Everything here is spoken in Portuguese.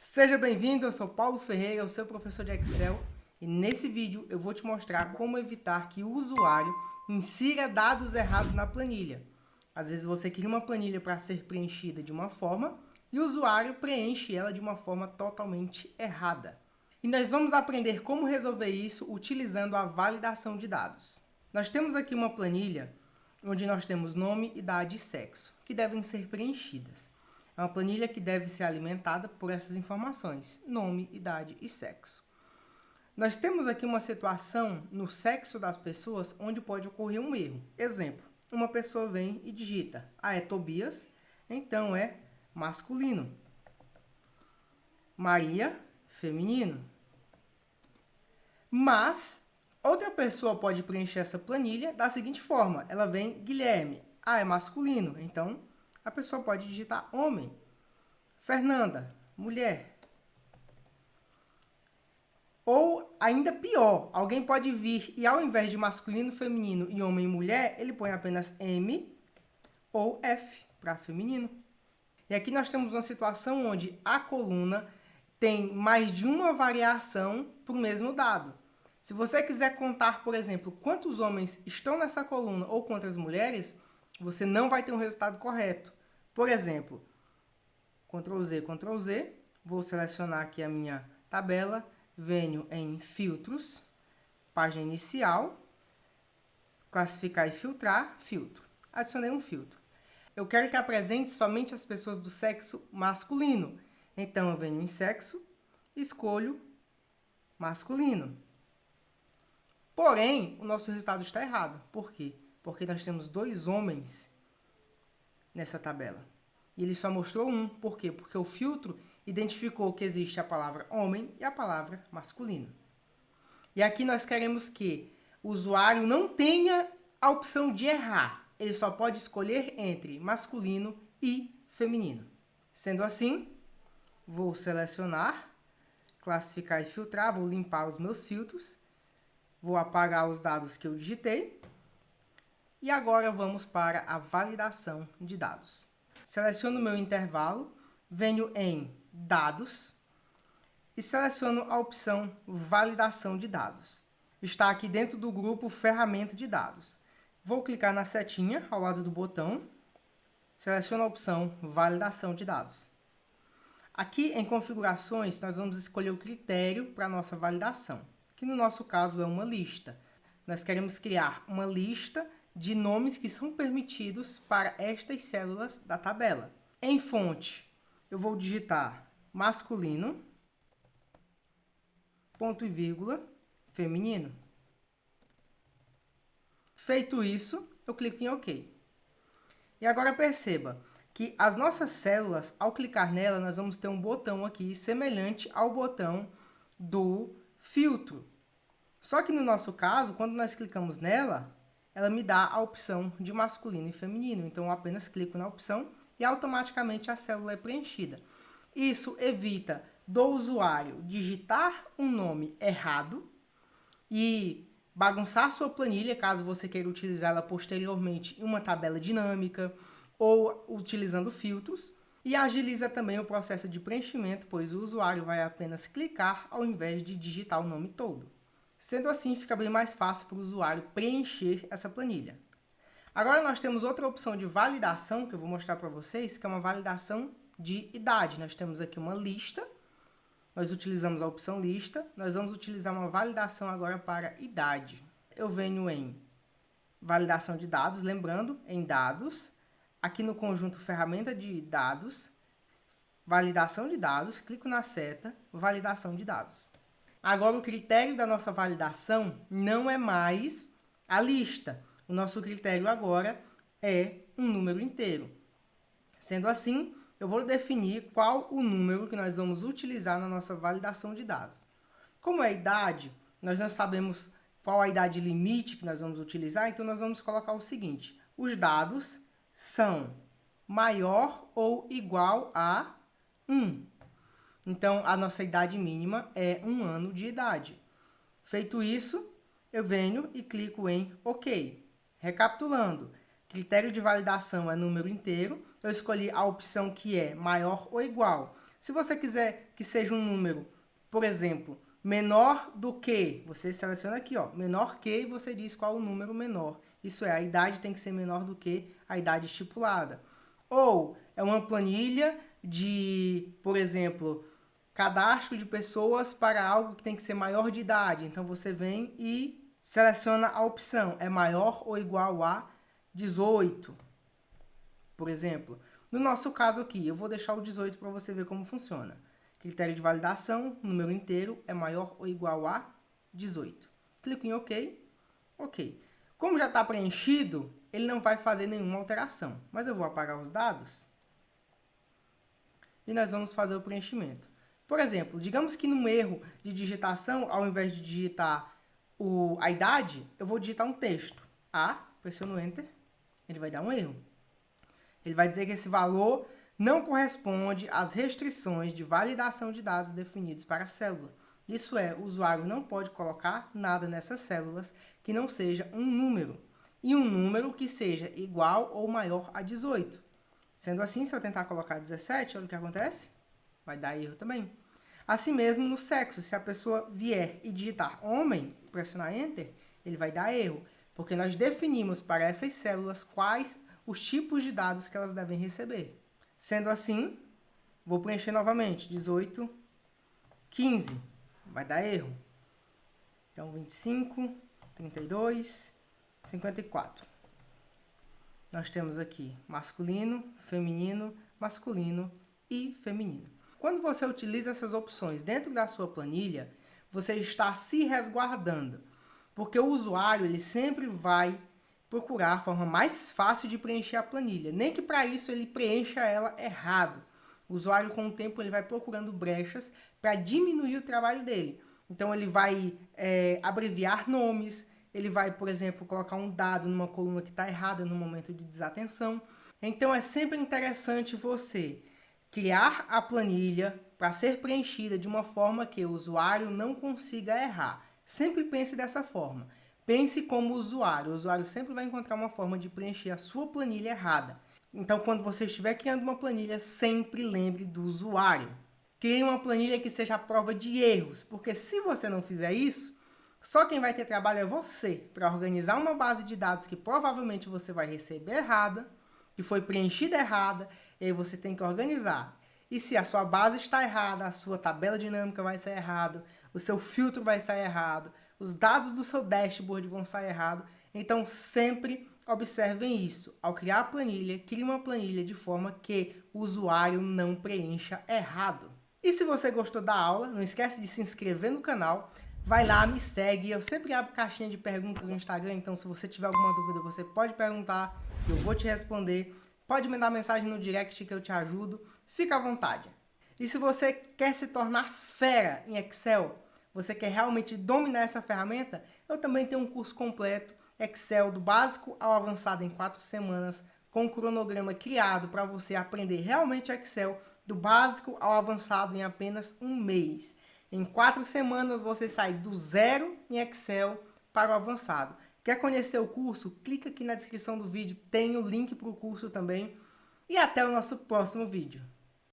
Seja bem-vindo, eu sou Paulo Ferreira, o seu professor de Excel, e nesse vídeo eu vou te mostrar como evitar que o usuário insira dados errados na planilha. Às vezes você cria uma planilha para ser preenchida de uma forma e o usuário preenche ela de uma forma totalmente errada. E nós vamos aprender como resolver isso utilizando a validação de dados. Nós temos aqui uma planilha onde nós temos nome, idade e sexo, que devem ser preenchidas. É uma planilha que deve ser alimentada por essas informações, nome, idade e sexo. Nós temos aqui uma situação no sexo das pessoas onde pode ocorrer um erro. Exemplo, uma pessoa vem e digita, é Tobias, então é masculino. Maria, feminino. Mas outra pessoa pode preencher essa planilha da seguinte forma, ela vem Guilherme, é masculino, então a pessoa pode digitar homem. Fernanda, mulher. Ou, ainda pior, alguém pode vir e ao invés de masculino, feminino e homem e mulher, ele põe apenas M ou F para feminino. E aqui nós temos uma situação onde a coluna tem mais de uma variação para o mesmo dado. Se você quiser contar, por exemplo, quantos homens estão nessa coluna ou quantas mulheres, você não vai ter um resultado correto. Por exemplo, Ctrl Z, vou selecionar aqui a minha tabela, venho em filtros, página inicial, classificar e filtrar, filtro. Adicionei um filtro. Eu quero que apresente somente as pessoas do sexo masculino. Então, eu venho em sexo, escolho masculino. Porém, o nosso resultado está errado. Por quê? Porque nós temos 2 homens nessa tabela. E ele só mostrou um. Por quê? Porque o filtro identificou que existe a palavra homem e a palavra masculino. E aqui nós queremos que o usuário não tenha a opção de errar. Ele só pode escolher entre masculino e feminino. Sendo assim, vou selecionar, classificar e filtrar, vou limpar os meus filtros, vou apagar os dados que eu digitei. E agora vamos para a validação de dados. Seleciono o meu intervalo, venho em Dados e seleciono a opção Validação de dados. Está aqui dentro do grupo Ferramenta de dados. Vou clicar na setinha ao lado do botão, seleciono a opção Validação de dados. Aqui em Configurações, nós vamos escolher o critério para a nossa validação, que no nosso caso é uma lista. Nós queremos criar uma lista de nomes que são permitidos para estas células da tabela. Em fonte, eu vou digitar masculino, ponto e vírgula, feminino. Feito isso, eu clico em OK. E agora perceba que as nossas células, ao clicar nela, nós vamos ter um botão aqui semelhante ao botão do filtro. Só que no nosso caso, quando nós clicamos nela, ela me dá a opção de masculino e feminino. Então, eu apenas clico na opção e automaticamente a célula é preenchida. Isso evita do usuário digitar um nome errado e bagunçar sua planilha, caso você queira utilizá-la posteriormente em uma tabela dinâmica ou utilizando filtros. E agiliza também o processo de preenchimento, pois o usuário vai apenas clicar ao invés de digitar o nome todo. Sendo assim, fica bem mais fácil para o usuário preencher essa planilha. Agora nós temos outra opção de validação que eu vou mostrar para vocês, que é uma validação de idade. Nós temos aqui uma lista, nós utilizamos a opção lista, nós vamos utilizar uma validação agora para idade. Eu venho em validação de dados, lembrando, em dados, aqui no conjunto ferramenta de dados, validação de dados, clico na seta, validação de dados. Agora, o critério da nossa validação não é mais a lista. O nosso critério agora é um número inteiro. Sendo assim, eu vou definir qual o número que nós vamos utilizar na nossa validação de dados. Como é a idade, nós não sabemos qual a idade limite que nós vamos utilizar, então nós vamos colocar o seguinte: os dados são maior ou igual a 1. Então, a nossa idade mínima é 1 ano de idade. Feito isso, eu venho e clico em OK. Recapitulando, critério de validação é número inteiro. Eu escolhi a opção que é maior ou igual. Se você quiser que seja um número, por exemplo, menor do que, você seleciona aqui, ó, menor que, e você diz qual o número menor. Isso é, a idade tem que ser menor do que a idade estipulada. Ou é uma planilha de, por exemplo, cadastro de pessoas para algo que tem que ser maior de idade. Então, você vem e seleciona a opção, é maior ou igual a 18, por exemplo. No nosso caso aqui, eu vou deixar o 18 para você ver como funciona. Critério de validação, número inteiro é maior ou igual a 18. Clico em OK. OK. Como já está preenchido, ele não vai fazer nenhuma alteração. Mas eu vou apagar os dados e nós vamos fazer o preenchimento. Por exemplo, digamos que num erro de digitação, ao invés de digitar a idade, eu vou digitar um texto. Pressiono Enter, ele vai dar um erro. Ele vai dizer que esse valor não corresponde às restrições de validação de dados definidos para a célula. Isso é, o usuário não pode colocar nada nessas células que não seja um número, e um número que seja igual ou maior a 18. Sendo assim, se eu tentar colocar 17, olha o que acontece. Vai dar erro também. Assim mesmo, no sexo, se a pessoa vier e digitar homem, pressionar Enter, ele vai dar erro, porque nós definimos para essas células quais os tipos de dados que elas devem receber. Sendo assim, vou preencher novamente, 18, 15, vai dar erro. Então, 25, 32, 54. Nós temos aqui masculino, feminino, masculino e feminino. Quando você utiliza essas opções dentro da sua planilha, você está se resguardando, porque o usuário ele sempre vai procurar a forma mais fácil de preencher a planilha, nem que para isso ele preencha ela errado. O usuário, com o tempo, ele vai procurando brechas para diminuir o trabalho dele. Então, ele vai abreviar nomes, ele vai, por exemplo, colocar um dado numa coluna que está errada no momento de desatenção. Então, é sempre interessante você criar a planilha para ser preenchida de uma forma que o usuário não consiga errar. Sempre pense dessa forma. Pense como usuário. O usuário sempre vai encontrar uma forma de preencher a sua planilha errada. Então, quando você estiver criando uma planilha, sempre lembre do usuário. Crie uma planilha que seja a prova de erros, porque se você não fizer isso, só quem vai ter trabalho é você, para organizar uma base de dados que provavelmente você vai receber errada, que foi preenchida errada, e aí você tem que organizar. E se a sua base está errada, a sua tabela dinâmica vai sair errado, o seu filtro vai sair errado, os dados do seu dashboard vão sair errado. Então, sempre observem isso. Ao criar a planilha, crie uma planilha de forma que o usuário não preencha errado. E se você gostou da aula, não esquece de se inscrever no canal. Vai lá, me segue. Eu sempre abro caixinha de perguntas no Instagram, então se você tiver alguma dúvida, você pode perguntar, eu vou te responder. Pode mandar mensagem no direct que eu te ajudo. Fica à vontade. E se você quer se tornar fera em Excel, você quer realmente dominar essa ferramenta, eu também tenho um curso completo, Excel do básico ao avançado em 4 semanas, com um cronograma criado para você aprender realmente Excel do básico ao avançado em apenas um mês. Em 4 semanas você sai do zero em Excel para o avançado. Quer conhecer o curso? Clica aqui na descrição do vídeo, tem o link para o curso também. E até o nosso próximo vídeo.